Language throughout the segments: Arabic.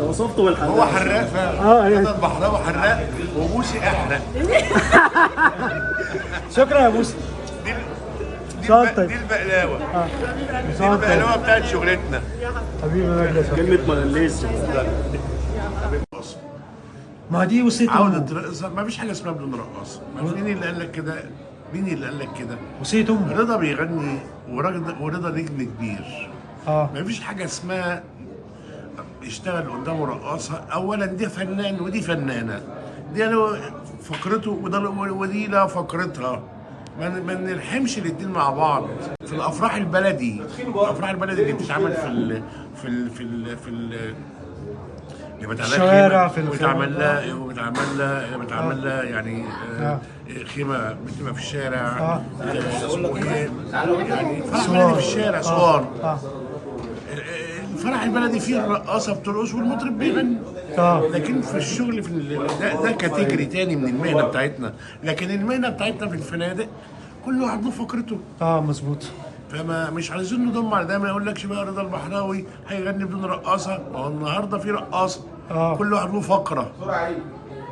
وصفته بالحراق. هو حراق فعلا. يعني. انا البحراوي حراق وبوسي احرق. شكرا يا بوسي. دي البقلاوه. دي البقلاوه بتاعت شغلتنا. حبيبي مجلس كلمة ملاليس. ما دي وصية عودة رقصة، ما فيش حاجة اسمها بدون رقاصة. مين اللي قال لك كده؟ مين اللي قال لك كده؟ وصية أمه. رضا بيغني ورضا نجم كبير. ما فيش حاجة اسمها يشتغل قدامه رقاصة. أولا دي فنان ودي فنانة، دي له فقرته ودي لها فقرتها. ما نلحمش الاتنين مع بعض. في الأفراح البلدي، اللي بتتعمل في اللي الشوارع، في بتعمل لها يعني خيمه بتبقى في الشارع. اسمه ايه يعني فرح بلدي في الشارع اسوان. الفرح البلدي فيه الرقاصه بترقص والمطرب بيغني. لكن في الشغل ده كاتيجوري تاني من المهنه بتاعتنا. لكن المهنه بتاعتنا في الفنادق كل واحد له فقرته. مظبوط. فما مش عايزين نضم على ده. ما يقولكش بقى رضا البحراوي هيغني بدون رقاصه. ما هو النهارده في رقاصه. كل واحد له فقره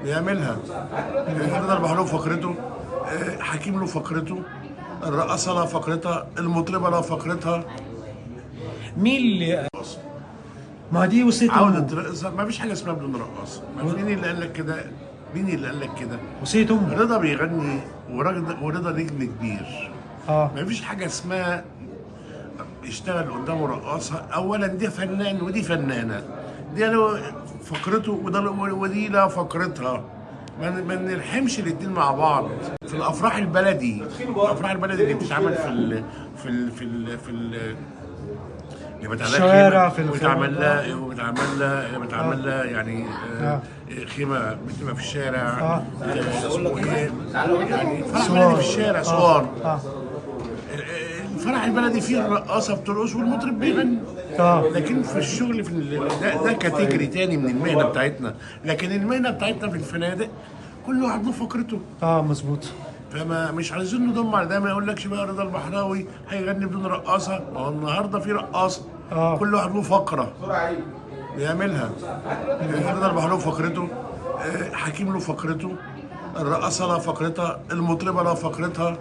بيعملها. رضا البحراوي فقرته، حكيم له فقرته، الرقاصه لها فقرتها، المطربه لها فقرتها. مين اللي ما دي وصية عودة رقصة، ما فيش حاجة اسمها بدون رقاصة. مين اللي قال لك كده؟ وصية أمه. رضا بيغني ورضا نجم كبير. ما فيش حاجة اسمها يشتغل قدامه رقاصة. أولا دي فنان ودي فنانة، دي له فقرته ودي لها فقرتها. ما نلحمش الاتنين مع بعض. في الأفراح البلدي، اللي بتتعمل في اللي الشوارع، بتعمل لها يعني خيمه بتبقى في الشارع. اسمه ايه يعني فرح بلدي في الشارع اسوان. الفرح البلدي فيه الرقاصه بترقص والمطرب بيغني. لكن في الشغل ده كاتيجوري تاني من المهنه بتاعتنا. لكن المهنه بتاعتنا في الفنادق كل واحد له فقرته. مظبوط. فما مش عايزين نضم على ده. ما يقولكش بقى رضا البحراوي هيغني بدون رقاصه. ما هو النهارده في رقاصه. كل واحد له فقره بيعملها. رضا البحراوي فقرته، حكيم له فقرته، الرقاصه لها فقرتها، المطربه لها فقرتها.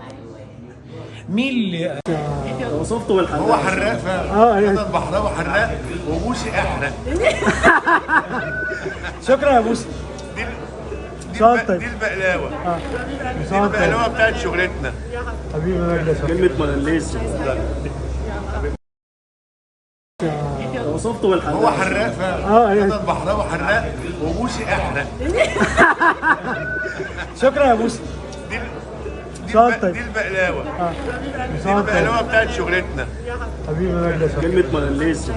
مين اللي وصفته بالحراق. هو حراق فعلا. يعني. رضا البحراوي حراق وبوسي احرق. شكرا يا بوسي. دي البقلاوه. دي البقلاوه بتاعت شغلتنا. حبيبي مجلس كلمة ملاليس. وصفته بالحراق. هو حراق فعلا. يعني. رضا البحراوي حراق وبوسي احرق. شكرا يا بوسي. دي البقلاوه. دي البقلاوه بتاعت شغلتنا. حبيبي مجلس كلمة ملاليس.